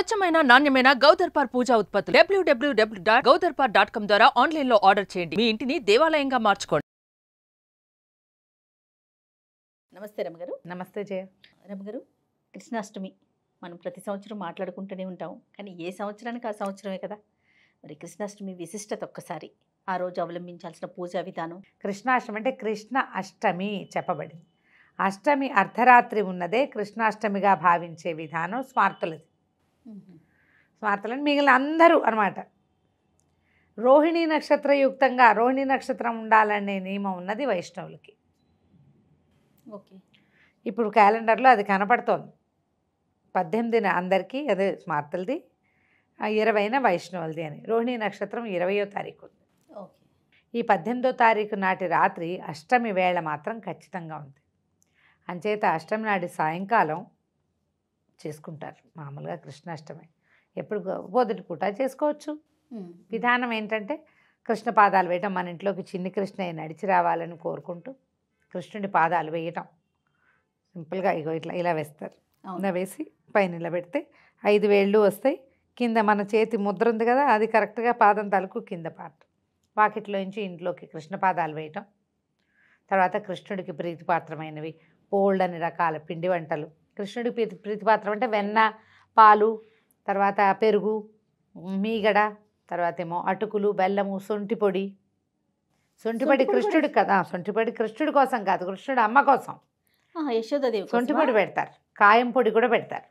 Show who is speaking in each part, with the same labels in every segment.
Speaker 1: స్వచ్ఛమైన నాణ్యమైన గౌదర్పార్ పూజా ఉత్పత్తులు www.gaudarpar.com ద్వారా ఆన్లైన్ లో ఆర్డర్ చేయండి. మీ ఇంటిని దేవాలయంగా మార్చుకోండి.
Speaker 2: నమస్తే రమగారు.
Speaker 3: నమస్తే జయ.
Speaker 2: రమగారు, కృష్ణాష్టమి మనం ప్రతి సంవత్సరం మాట్లాడుకుంటూనే ఉంటాం, కానీ ఏ సంవత్సరానికి ఆ సంవత్సరమే కదా. మరి కృష్ణాష్టమి విశిష్టత ఒక్కసారి, ఆ రోజు అవలంబించాల్సిన పూజా విధానం.
Speaker 3: కృష్ణాష్టమి అంటే కృష్ణ అష్టమి చెప్పబడింది. అష్టమి అర్ధరాత్రి ఉన్నదే కృష్ణాష్టమిగా భావించే విధానం స్మార్తులది. స్మార్తులని మిగిలిన అందరూ అనమాట. రోహిణీ నక్షత్రయుక్తంగా రోహిణీ నక్షత్రం ఉండాలనే నియమం ఉన్నది వైష్ణవులకి.
Speaker 2: ఓకే,
Speaker 3: ఇప్పుడు క్యాలెండర్లో అది కనపడుతోంది. 18న అందరికీ అదే స్మార్తులది, 20న వైష్ణవులది అని. రోహిణీ నక్షత్రం 20వ తారీఖు ఉంది.
Speaker 2: ఓకే.
Speaker 3: ఈ 18వ తారీఖు నాటి రాత్రి అష్టమి వేళ మాత్రం ఖచ్చితంగా ఉంది. అంచేత అష్టమి నాటి సాయంకాలం చేసుకుంటారు. మామూలుగా కృష్ణాష్టమి ఎప్పుడు పొద్దుటి పూట చేసుకోవచ్చు. విధానం ఏంటంటే కృష్ణ పాదాలు వేయటం, మన ఇంట్లోకి చిన్ని కృష్ణయ్య నడిచి రావాలని కోరుకుంటూ కృష్ణుడి పాదాలు వేయటం. సింపుల్గా ఇగో ఇట్లా ఇలా వేస్తారు. ఇలా వేసి పైన నిలబెడితే 5 వేళ్ళు వస్తాయి. కింద మన చేతి ముద్ర ఉంది కదా, అది కరెక్ట్గా పాదం తలకు కింద పార్ట్. వాకిట్లోంచి ఇంట్లోకి కృష్ణ పాదాలు వేయటం. తర్వాత కృష్ణుడికి ప్రీతిపాత్రమైనవి బోల్డని రకాల పిండి వంటలు. కృష్ణుడికి ప్రీతిపాత్రం అంటే వెన్న, పాలు, తర్వాత పెరుగు, మీగడ, తర్వాత ఏమో అటుకులు, బెల్లము, సొంటి పొడి. సొంటి పొడి కృష్ణుడికి కదా, సొంటి పొడి కృష్ణుడి కోసం కాదు, కృష్ణుడు అమ్మ కోసం.
Speaker 2: యశోదాదేవి
Speaker 3: సొంటి పొడి పెడతారు, కాయం పొడి కూడా పెడతారు.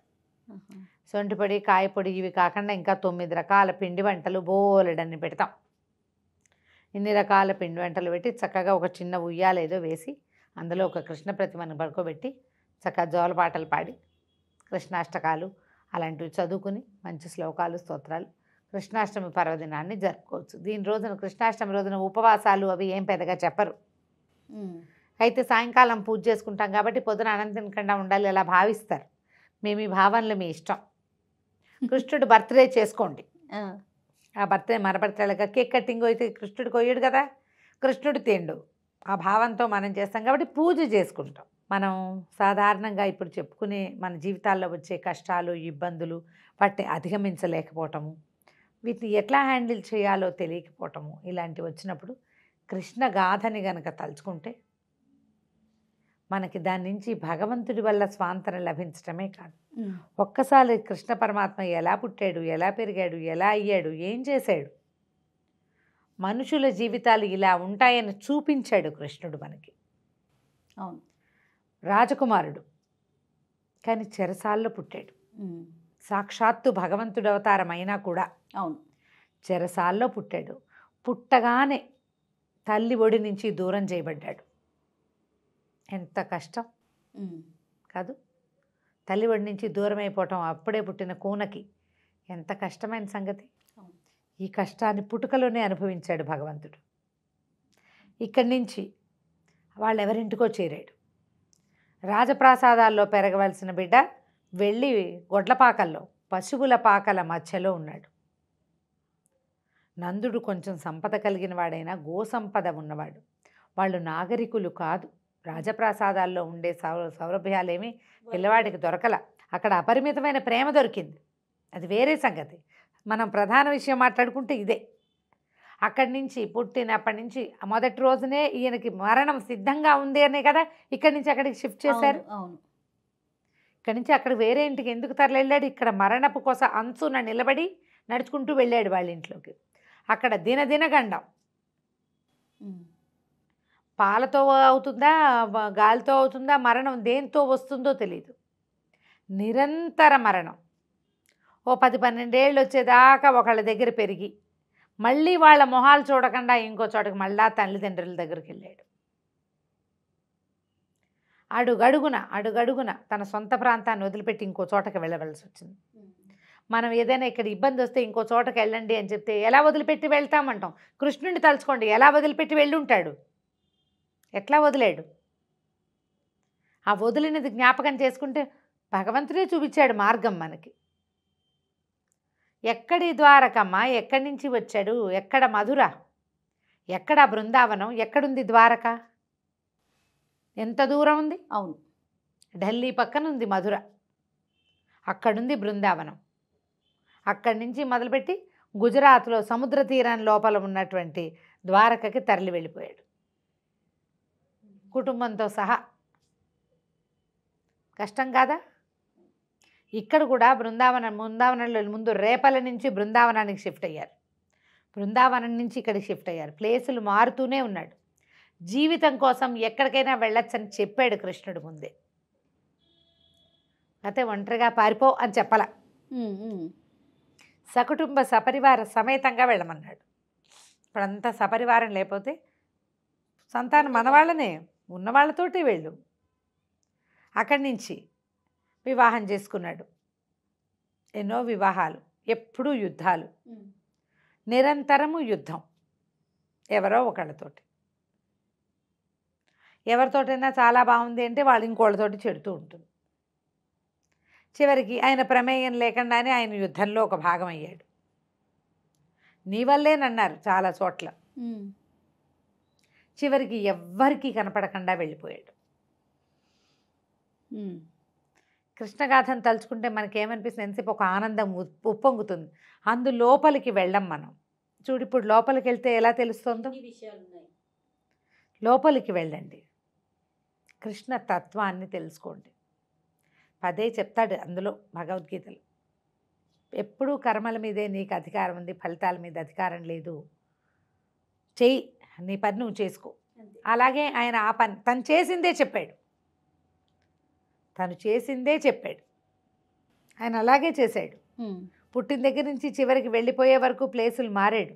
Speaker 3: సొంటి పొడి, కాయ పొడి ఇవి కాకుండా ఇంకా 9 రకాల పిండి వంటలు బోలెడన్ని పెడతాం. ఇన్ని రకాల పిండి వంటలు పెట్టి చక్కగా ఒక చిన్న ఉయ్యాల ఏదో వేసి అందులో ఒక కృష్ణ ప్రతిమను పడుకోబెట్టి చక్కగా జోలపాటలు పాడి కృష్ణాష్టకాలు అలాంటివి చదువుకుని మంచి శ్లోకాలు, స్తోత్రాలు కృష్ణాష్టమి పర్వదినాన్ని జరుపుకోవచ్చు. దీని రోజున కృష్ణాష్టమి రోజున ఉపవాసాలు అవి ఏం పెద్దగా చెప్పరు. అయితే సాయంకాలం పూజ చేసుకుంటాం కాబట్టి పొద్దున అన్నం తినకుండా ఉండాలి అలా భావిస్తారు. మేము ఈ భావనలు మీ ఇష్టం. కృష్ణుడు బర్త్డే చేసుకోండి. ఆ బర్త్డే మన బర్త్డేలాగా కేక్ కట్టింగ్ అయితే కృష్ణుడు కొయ్యడు కదా, కృష్ణుడు తిండు. ఆ భావంతో మనం చేస్తాం కాబట్టి పూజ చేసుకుంటాం. మనం సాధారణంగా ఇప్పుడు చెప్పుకునే మన జీవితాల్లో వచ్చే కష్టాలు, ఇబ్బందులు, వాటిని అధిగమించలేకపోవటము, వీటిని ఎట్లా హ్యాండిల్ చేయాలో తెలియకపోవటము, ఇలాంటివి వచ్చినప్పుడు కృష్ణ గాథని గనక తలుచుకుంటే మనకి దాని నుంచి భగవంతుడి వల్ల స్వాంతన లభించటమే కాదు, ఒక్కసారి కృష్ణ పరమాత్మ ఎలా పుట్టాడు, ఎలా పెరిగాడు, ఎలా అయ్యాడు, ఏం చేశాడు, మనుషుల జీవితాలు ఇలా ఉంటాయని చూపించాడు కృష్ణుడు మనకి.
Speaker 2: అవును,
Speaker 3: రాజకుమారుడు కానీ చెరసాల్లో పుట్టాడు. సాక్షాత్తు భగవంతుడు అవతారం అయినా కూడా
Speaker 2: అవును,
Speaker 3: చెరసాల్లో పుట్టాడు. పుట్టగానే తల్లి ఒడి నుంచి దూరం చేయబడ్డాడు. ఎంత కష్టం కాదు, తల్లి ఒడి నుంచి దూరం అయిపోవటం అప్పుడే పుట్టిన కూనకి ఎంత కష్టమైన సంగతి. ఈ కష్టాన్ని పుట్టుకలోనే అనుభవించాడు భగవంతుడు. ఇక్కడి నుంచి వాళ్ళు ఎవరింటికో చేరాడు. రాజప్రాసాదాల్లో పెరగవలసిన బిడ్డ వెళ్ళి గొడ్లపాకల్లో పశువుల పాకల మధ్యలో ఉన్నాడు. నందుడు కొంచెం సంపద కలిగిన వాడైనా గోసంపద ఉన్నవాడు. వాళ్ళు నాగరికులు కాదు. రాజప్రాసాదాల్లో ఉండే సౌరభ్యాలేమి పిల్లవాడికి దొరకల. అక్కడ అపరిమితమైన ప్రేమ దొరికింది, అది వేరే సంగతి. మనం ప్రధాన విషయం మాట్లాడుకుంటే ఇదే. అక్కడి నుంచి పుట్టినప్పటి నుంచి మొదటి రోజునే ఈయనకి మరణం సిద్ధంగా ఉంది అనే కదా ఇక్కడి నుంచి అక్కడికి షిఫ్ట్ చేశారు.
Speaker 2: అవును,
Speaker 3: ఇక్కడి నుంచి అక్కడ వేరే ఇంటికి ఎందుకు తరలిళ్ళాడు? ఇక్కడ మరణపు కోసం అంచున నిలబడి నడుచుకుంటూ వెళ్ళాడు వాళ్ళ ఇంట్లోకి. అక్కడ దినదినగండం. పాలతో అవుతుందా, గాలితో అవుతుందా, మరణం దేంతో వస్తుందో తెలియదు. నిరంతర మరణం. ఓ 10-12 ఏళ్ళు వచ్చేదాకా ఒకళ్ళ దగ్గర పెరిగి మళ్ళీ వాళ్ళ మొహాలు చూడకుండా ఇంకో చోటకి మళ్ళా తల్లిదండ్రుల దగ్గరికి వెళ్ళాడు. అడుగడుగున తన సొంత ప్రాంతాన్ని వదిలిపెట్టి ఇంకో చోటకి వెళ్ళవలసి వచ్చింది. మనం ఏదైనా ఇక్కడ ఇబ్బంది వస్తే ఇంకో చోటకి వెళ్ళండి అని చెప్తే ఎలా వదిలిపెట్టి వెళ్తామంటాం. కృష్ణుడిని తలుచుకోండి, ఎలా వదిలిపెట్టి వెళ్ళుంటాడు, ఎట్లా వదిలేడు. ఆ వదిలినది జ్ఞాపకం చేసుకుంటే భగవంతుడే చూపించాడు మార్గం మనకి. ఎక్కడి ద్వారకమ్మ, ఎక్కడి నుంచి వచ్చాడు, ఎక్కడ మధుర, ఎక్కడ బృందావనం, ఎక్కడుంది ద్వారక, ఎంత దూరం ఉంది?
Speaker 2: అవును,
Speaker 3: ఢిల్లీ పక్కన ఉంది మధుర, అక్కడుంది బృందావనం. అక్కడి నుంచి మొదలుపెట్టి గుజరాత్లో సముద్ర తీరం లోపల ఉన్నటువంటి ద్వారకకి తరలి వెళ్ళిపోయాడు కుటుంబంతో సహా. కష్టం కాదా? ఇక్కడ కూడా బృందావనంలో ముందు రేపల నుంచి బృందావనానికి షిఫ్ట్ అయ్యారు, బృందావనం నుంచి ఇక్కడికి షిఫ్ట్ అయ్యారు. ప్లేసులు మారుతూనే ఉన్నాడు. జీవితం కోసం ఎక్కడికైనా వెళ్ళొచ్చని చెప్పాడు కృష్ణుడు ముందే. అయితే ఒంటరిగా పారిపో అని చెప్పాల, సకుటుంబ సపరివార సమేతంగా వెళ్ళమన్నాడు. ఇప్పుడంతా సపరివారం లేకపోతే సంతానం మనవాళ్ళనే, ఉన్నవాళ్ళతోటి వెళ్ళు. అక్కడి నుంచి వివాహం చేసుకున్నాడు. ఎన్నో వివాహాలు, ఎప్పుడూ యుద్ధాలు, నిరంతరము యుద్ధం ఎవరో ఒకళ్ళతోటి. ఎవరితోటైనా చాలా బాగుంది అంటే వాళ్ళు ఇంకోళ్ళతోటి చెడుతూ ఉంటుంది. చివరికి ఆయన ప్రమేయం లేకుండానే ఆయన యుద్ధంలో ఒక భాగం అయ్యాడు. నీ వల్లేనన్నారు చాలా చోట్ల. చివరికి ఎవ్వరికీ కనపడకుండా వెళ్ళిపోయాడు. కృష్ణగాథను తలుచుకుంటే మనకేమనిపిస్తుంది, ఎంతసేపు ఒక ఆనందం ఉప్పొంగుతుంది. లోపలికి వెళ్ళం మనం. చూడు, ఇప్పుడు లోపలికి వెళ్తే ఎలా తెలుస్తుందో. లోపలికి వెళ్ళండి, కృష్ణ తత్వాన్ని తెలుసుకోండి. పదే చెప్తాడు అందులో భగవద్గీతలో, ఎప్పుడూ కర్మల మీదే నీకు అధికారం ఉంది, ఫలితాల మీద అధికారం లేదు. చెయ్యి, నీ పని నువ్వు చేసుకో. అలాగే ఆయన ఆ పని తను చేసిందే చెప్పాడు, తను చేసిందే చెప్పాడు. ఆయన అలాగే చేశాడు. పుట్టిన దగ్గర నుంచి చివరికి వెళ్ళిపోయే వరకు ప్లేసులు మారాడు.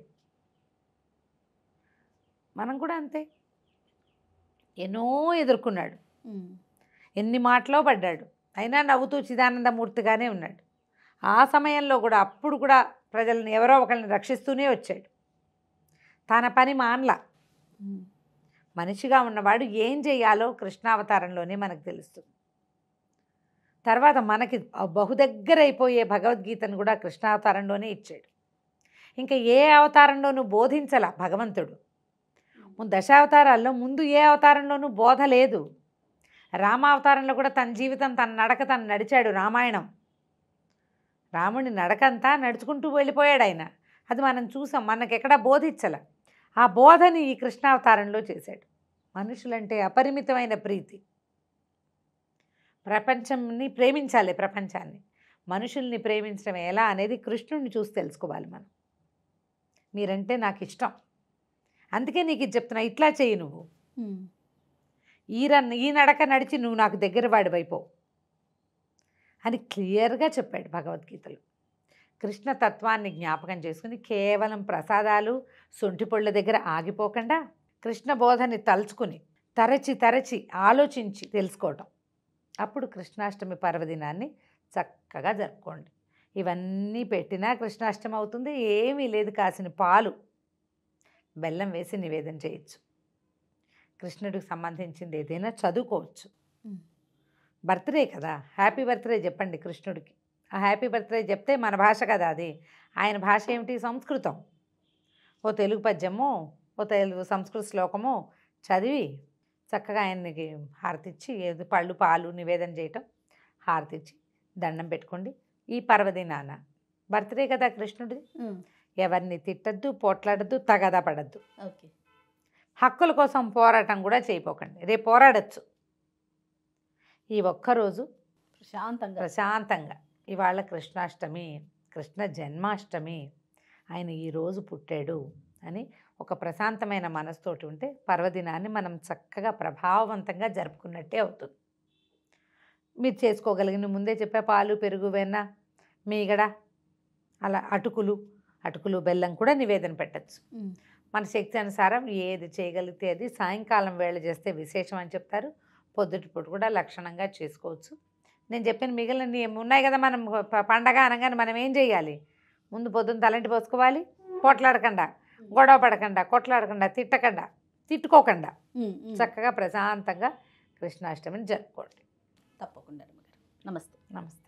Speaker 3: మనం కూడా అంతే, ఎన్నో ఎదుర్కొన్నాడు, ఎన్ని మాటలో పడ్డాడు. అయినా నవ్వుతూ చిదానందమూర్తిగానే ఉన్నాడు. ఆ సమయంలో కూడా అప్పుడు కూడా ప్రజలను ఎవరో ఒకరిని రక్షిస్తూనే వచ్చాడు. తన పని మానలా. మనిషిగా ఉన్నవాడు ఏం చేయాలో కృష్ణావతారంలోనే మనకు తెలుస్తుంది. తర్వాత మనకి బహుదగ్గర అయిపోయే భగవద్గీతను కూడా కృష్ణావతారంలోనే ఇచ్చాడు. ఇంకా ఏ అవతారంలోనూ బోధించలా భగవంతుడు. దశావతారాల్లో ముందు ఏ అవతారంలోనూ బోధ లేదు. రామావతారంలో కూడా తన జీవితం, తన నడక తను నడిచాడు. రామాయణం రాముని నడకంతా నడుచుకుంటూ వెళ్ళిపోయాడు ఆయన. అది మనం చూసాం, మనకెక్కడా బోధించల. ఆ బోధని ఈ కృష్ణావతారంలో చేశాడు. మనుషులంటే అపరిమితమైన ప్రీతి. ప్రపంచాన్ని ప్రేమించాలి, ప్రపంచాన్ని, మనుషుల్ని ప్రేమించడం ఎలా అనేది కృష్ణుడిని చూసి తెలుసుకోవాలి మనం. మీరంటే నాకు ఇష్టం, అందుకే నీకు ఇది చెప్తున్నా, ఇట్లా చెయ్యి నువ్వు, ఈ నడక నడిచి నువ్వు నాకు దగ్గర వాడివైపో అని క్లియర్గా చెప్పాడు భగవద్గీతలో. కృష్ణ తత్వాన్ని జ్ఞాపకం చేసుకుని కేవలం ప్రసాదాలు సొంటిపొళ్ళ దగ్గర ఆగిపోకుండా కృష్ణ బోధని తలుచుకుని తరచి ఆలోచించి తెలుసుకోవటం. అప్పుడు కృష్ణాష్టమి పర్వదినాన్ని చక్కగా జరుపుకోండి. ఇవన్నీ పెట్టినా కృష్ణాష్టమి అవుతుంది. ఏమీ లేదు, కాసిన పాలు బెల్లం వేసి నివేదన చేయొచ్చు. కృష్ణుడికి సంబంధించింది ఏదైనా చదువుకోవచ్చు. బర్త్డే కదా, హ్యాపీ బర్త్డే చెప్పండి కృష్ణుడికి. ఆ హ్యాపీ బర్త్డే చెప్తే మన భాష కదా అది. ఆయన భాష ఏమిటి? సంస్కృతం. ఓ తెలుగు పద్యము, ఓ తెలుగు సంస్కృత శ్లోకము చదివి చక్కగా ఆయనకి హారతిచ్చి, పళ్ళు పాలు నివేదన చేయటం, హారతిచ్చి దండం పెట్టుకోండి. ఈ పర్వదినాన బర్త్డే కదా కృష్ణుడిది. ఎవరిని తిట్టద్దు, పోట్లాడద్దు, తగదా పడద్దు.
Speaker 2: ఓకే,
Speaker 3: హక్కుల కోసం పోరాటం కూడా చేయపోకండి. రేపు పోరాడచ్చు. ఈ ఒక్కరోజు ప్రశాంతంగా ఇవాళ కృష్ణాష్టమి, కృష్ణ జన్మాష్టమి, ఆయన ఈరోజు పుట్టాడు అని ఒక ప్రశాంతమైన మనసుతోటి ఉంటే పర్వదినాన్ని మనం చక్కగా ప్రభావవంతంగా జరుపుకున్నట్టే అవుతుంది. మీరు చేసుకోగలిగిన ముందే చెప్పే పాలు, పెరుగు, వెన్న, మీగడ, అలా అటుకులు బెల్లం కూడా నివేదన పెట్టచ్చు. మన శక్తి అనుసారం ఏది చేయగలిగితే అది. సాయంకాలం వేళ చేస్తే విశేషం అని చెప్తారు. పొద్దుటిపూట కూడా లక్షణంగా చేసుకోవచ్చు. నేను చెప్పిన మిగిలిన ఉన్నాయి కదా. మనం పండగ అనగానే మనం ఏం చేయాలి? ముందు పొద్దున్న తలంటి పోసుకోవాలి. పోట్లాడకుండా, గొడవ పడకుండా, కొట్లాడకుండా, తిట్టుకోకుండా చక్కగా ప్రశాంతంగా కృష్ణాష్టమిని జరుపుకోండి.
Speaker 2: తప్పకుండా. నమస్తే.
Speaker 3: నమస్తే.